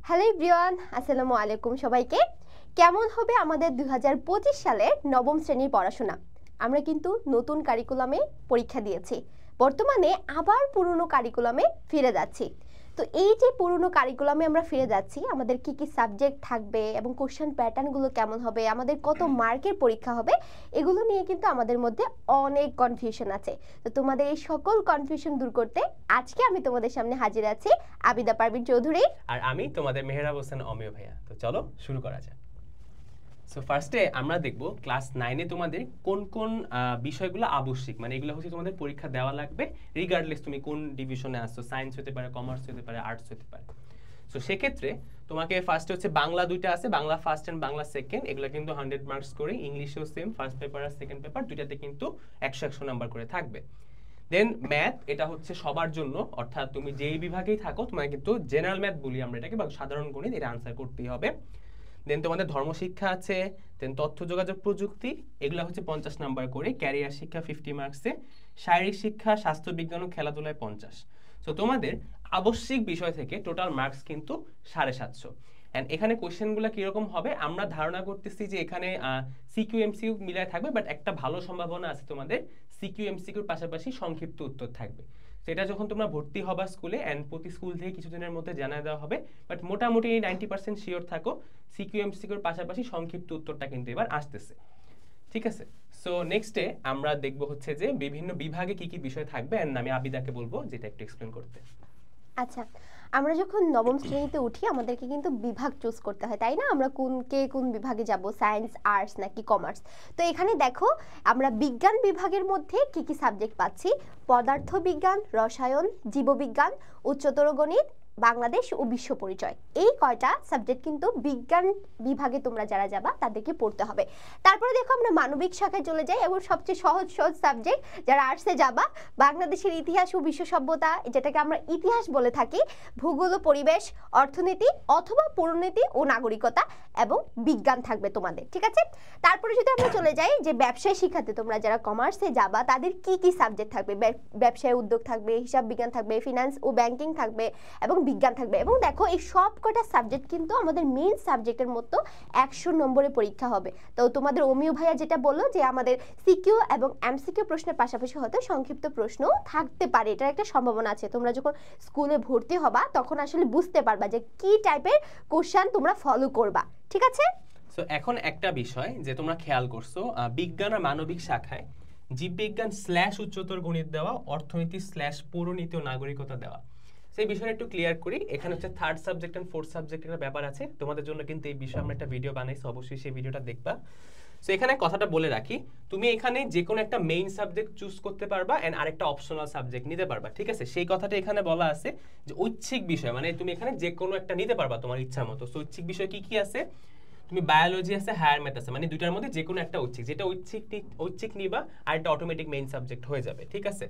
Hello everyone, আসসালামু আলাইকুম সবাইকে। কেমন হবে আমাদের 2025 সালের নবম শ্রেণীর পড়াশোনা? আমরা কিন্তু নতুন কারিকুলামে পরীক্ষা দিয়েছি, বর্তমানে আবার পুরনো কারিকুলামে ফিরে যাচ্ছি। তো এই যে পুরনো কারিকুলামে আমরা ফিরে যাচ্ছি, আমাদের কি কি সাবজেক্ট থাকবে এবং কোশ্চেন প্যাটার্নগুলো কেমন হবে, আমাদের কত মার্কের পরীক্ষা হবে, এগুলো নিয়ে কিন্তু আমাদের মধ্যে অনেক কনফিউশন আছে। তো তোমাদের এই সকল কনফিউশন দূর করতে আজকে আমি তোমাদের সামনে হাজির আছি, আবিদা পারভিন চৌধুরী, আর আমি তোমাদের মেহরাব হোসেন অমিয় ভাইয়া। তো চলো শুরু করা যাক। সো ফার্স্টে আমরা দেখব ক্লাস 9-এ তোমাদের কোন কোন বিষয়গুলো আবশ্যিক, মানে এগুলো হচ্ছে তোমাদের পরীক্ষা দেওয়া লাগবে রিগার্ডলেস তুমি কোন ডিভিশনে আসছো, সায়েন্স হতে পারে, কমার্স হতে পারে, আর্টস হতে পারে। সো সেক্ষেত্রে তোমাকে ফার্স্টে হচ্ছে বাংলা দুইটা আছে, Bangla first and Bangla second, এগুলো কিন্তু 100 মার্কস করে। ইংলিশেও সেম, ফার্স্ট পেপার আর সেকেন্ড পেপার দুইটাতে কিন্তু 100 নাম্বার করে থাকবে। দেন ম্যাথ, এটা হচ্ছে সবার জন্য, অর্থাৎ তুমি যেই বিভাগেই থাকো তোমাকে কিন্তু জেনারেল ম্যাথ বলি আমরা এটাকে, বা সাধারণ গণিত, এটা আনসার করতেই হবে। দেন তোমাদের ধর্মশিক্ষা আছে, দেন তথ্য যোগাযোগ প্রযুক্তি, এগুলো হচ্ছে 50 নাম্বার করে। ক্যারিয়ার শিক্ষা 50 মার্কসে, শারীরিক শিক্ষা, স্বাস্থ্যবিজ্ঞান ও খেলাধুলায় 50। সো তোমাদের আবশ্যিক বিষয় থেকে টোটাল মার্কস কিন্তু 750। অ্যান্ড এখানে কোয়েশ্চেনগুলো কীরকম হবে আমরা ধারণা করতেছি যে এখানে সিকিউ এমসিকিউ মিলায় থাকবে, বাট একটা ভালো সম্ভাবনা আছে তোমাদের সিকিউ এমসিকিউর পাশাপাশি সংক্ষিপ্ত উত্তর থাকবে। সেটা যখন তোমরা ভর্তি হবা স্কুলে, অ্যান্ড প্রতি স্কুল থেকে কিছুদিনের মধ্যে জানায় দেওয়া হবে, বাট মোটামুটি 90% শিওর থাকো সিকিউ এমসিকিউর পাশাপাশি সংক্ষিপ্ত উত্তরটা কিন্তু এবার আসতেছে। ঠিক আছে, সো নেক্সটে আমরা দেখব হচ্ছে যে বিভিন্ন বিভাগে কি কি বিষয় থাকবে, অ্যান্ড আমি আবিদাকে বলবো যেটা একটু এক্সপ্লেন করতে। আচ্ছা, আমরা যখন নবম শ্রেণীতে উঠি আমাদেরকে কিন্তু বিভাগ চুজ করতে হয়, তাই না? আমরা কোন বিভাগে যাব, সায়েন্স, আর্টস নাকি কমার্স। তো এখানে দেখো আমরা বিজ্ঞান বিভাগের মধ্যে কি কি সাবজেক্ট পাচ্ছি: পদার্থবিজ্ঞান, রসায়ন, জীববিজ্ঞান, উচ্চতর গণিত, বাংলাদেশ ও বিশ্ব পরিচয়। এই কয়টা সাবজেক্ট কিন্তু বিজ্ঞান বিভাগে তোমরা যারা যাবা তাদেরকে পড়তে হবে। তারপরে দেখো আমরা মানবিক শাখায় চলে যাই, এবং সবচেয়ে সহজ সাবজেক্ট যারা আর্টসে যাবা, বাংলাদেশের ইতিহাস ও বিশ্ব সভ্যতা, যেটাকে আমরা ইতিহাস বলে থাকি, ভূগোল ও পরিবেশ, অর্থনীতি অথবা পুরনীতি ও নাগরিকতা, এবং বিজ্ঞান থাকবে তোমাদের। ঠিক আছে, তারপরে যদি আমরা চলে যাই যে ব্যবসায় শিক্ষাতে তোমরা যারা কমার্সে যাবা তাদের কি কি সাবজেক্ট থাকবে: ব্যবসায় উদ্যোগ থাকবে, হিসাব বিজ্ঞান থাকবে, ফিনান্স ও ব্যাংকিং থাকবে, এবং বিজ্ঞান থাকবে। এবং দেখো এই সব কটা সাবজেক্ট কিন্তু আমাদের মেইন সাবজেক্টের মতো 100 নম্বরে পরীক্ষা হবে। তো তোমাদের অমিয় ভাইয়া যেটা বললো যে আমাদের সিকিউ এবং এমসিকিউ প্রশ্নের পাশাপাশি হয়তো সংক্ষিপ্ত প্রশ্ন থাকতে পারে, এটার একটা সম্ভাবনা আছে। তোমরা যখন স্কুলে ভর্তি হবা তখন আসলে বুঝতে পারবা যে কি টাইপের কোশ্চেন তোমরা ফলো করবা। ঠিক আছে, সো এখন একটা বিষয় যে তোমরা খেয়াল করছো, বিজ্ঞান আর মানবিক শাখায় জীববিজ্ঞান / উচ্চতর গণিত দেওয়া, অর্থনীতি / পৌরনীতি ও নাগরিকতা দেওয়া। সেই বিষয়টা একটু ক্লিয়ার করি। এখানে হচ্ছে থার্ড সাবজেক্ট এন্ড ফোর্থ সাবজেক্টের একটা ব্যাপার আছে, তোমাদের জন্য কিন্তু এই বিষয়ে আমরা একটা ভিডিও বানাইছি, অবশ্যই সেই ভিডিওটা দেখবা। সো এখানে কথাটা বলে রাখি, তুমি এখানে যে কোনো একটা মেইন সাবজেক্ট চুজ করতে পারবা এন্ড আরেকটা অপশনাল সাবজেক্ট নিতে পারবা। ঠিক আছে, সেই কথাটা এখানে বলা আছে যে ঐচ্ছিক বিষয়, মানে তুমি এখানে যে কোনো একটা নিতে পারবা তোমার ইচ্ছা মতো। সো ঐচ্ছিক বিষয় কি কি আছে? তুমি বায়োলজি আছে, হায়ার ম্যাথ আছে, মানে দুইটার মধ্যে যে কোনো একটা ঐচ্ছিক, যেটা ঐচ্ছিক নিবা আর এটা অটোমেটিক মেইন সাবজেক্ট হয়ে যাবে। ঠিক আছে,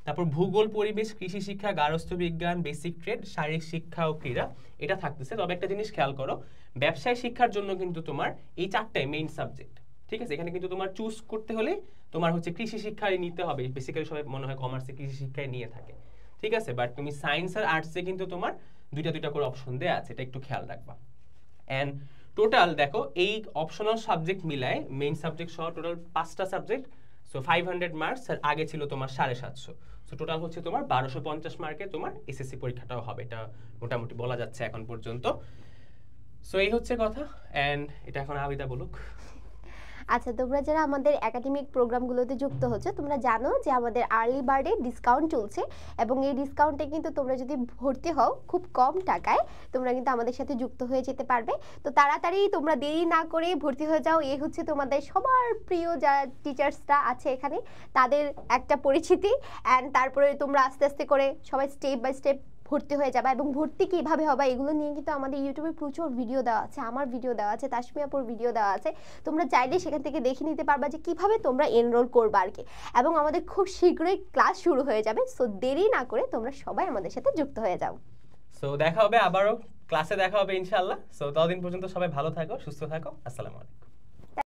তারপর ভূগোল, পরিবেশ, কৃষি শিক্ষা, গার্হস্থ্য বিজ্ঞান, বেসিক ট্রেড, শারীরিক শিক্ষা ও ক্রীড়া, এটা থাকতেছে। তবে একটা জিনিস খেয়াল করো, ব্যবসায় শিক্ষার জন্য কিন্তু তোমার এই চারটাই মেইন সাবজেক্ট। ঠিক আছে, এখানে কিন্তু তোমার চুজ করতে হলে তোমার হচ্ছে কৃষি শিক্ষায় নিতে হবে। বেসিক্যালি সবাই মনে হয় কমার্সে কৃষি শিক্ষায় নিয়ে থাকে। ঠিক আছে, বাট তুমি সায়েন্স আর আর্টসে কিন্তু তোমার দুইটা করে অপশন দেওয়া আছে, এটা একটু খেয়াল রাখবা। অ্যান্ড টোটাল দেখো এই অপশনাল সাবজেক্ট মিলায় মেইন সাবজেক্ট সহ টোটাল 5টা সাবজেক্ট। সো 500 মার্কস, আর আগে ছিল তোমার 750। সো টোটাল হচ্ছে তোমার 1250 মার্কে তোমার এসএসসি পরীক্ষাটাও হবে, এটা মোটামুটি বলা যাচ্ছে এখন পর্যন্ত। সো এই হচ্ছে কথা, অ্যান্ড এটা এখন আবিদা বলুক। আচ্ছা, তোমরা যারা আমাদের একাডেমিক প্রোগ্রামগুলোতে যুক্ত হচ্ছে তোমরা জানো যে আমাদের আর্লি বার্ডে ডিসকাউন্ট চলছে, এবং এই ডিসকাউন্টে কিন্তু তোমরা যদি ভর্তি হও খুব কম টাকায় তোমরা কিন্তু আমাদের সাথে যুক্ত হয়ে যেতে পারবে। তো তাড়াতাড়ি তোমরা দেরি না করে ভর্তি হয়ে যাও। এই হচ্ছে তোমাদের সবার প্রিয় যারা টিচার্সরা আছে এখানে, তাদের একটা পরিচিতি। অ্যান্ড তারপরে তোমরা আস্তে আস্তে করে সবাই স্টেপ বাই স্টেপ ভর্তি হয়ে যাবে। এবং ভর্তি কিভাবে হবে এগুলো নিয়ে কিন্তু আমাদের ইউটিউবে প্রচুর ভিডিও দেওয়া আছে, আমার ভিডিও দেওয়া আছে, তাসমিয়াপুর ভিডিও দেওয়া আছে। তোমরা চাইলে সেখান থেকে দেখে নিতে পারবা যে কিভাবে তোমরা এনরোল করবা আর কি। এবং আমাদের খুব শীঘ্রই ক্লাস শুরু হয়ে যাবে, সো দেরি না করে তোমরা সবাই আমাদের সাথে যুক্ত হয়ে যাও। সো দেখা হবে, আবারও ক্লাসে দেখা হবে ইনশাআল্লাহ। সো ততদিন পর্যন্ত সবাই ভালো থাকো, সুস্থ থাকো। আসসালামু আলাইকুম।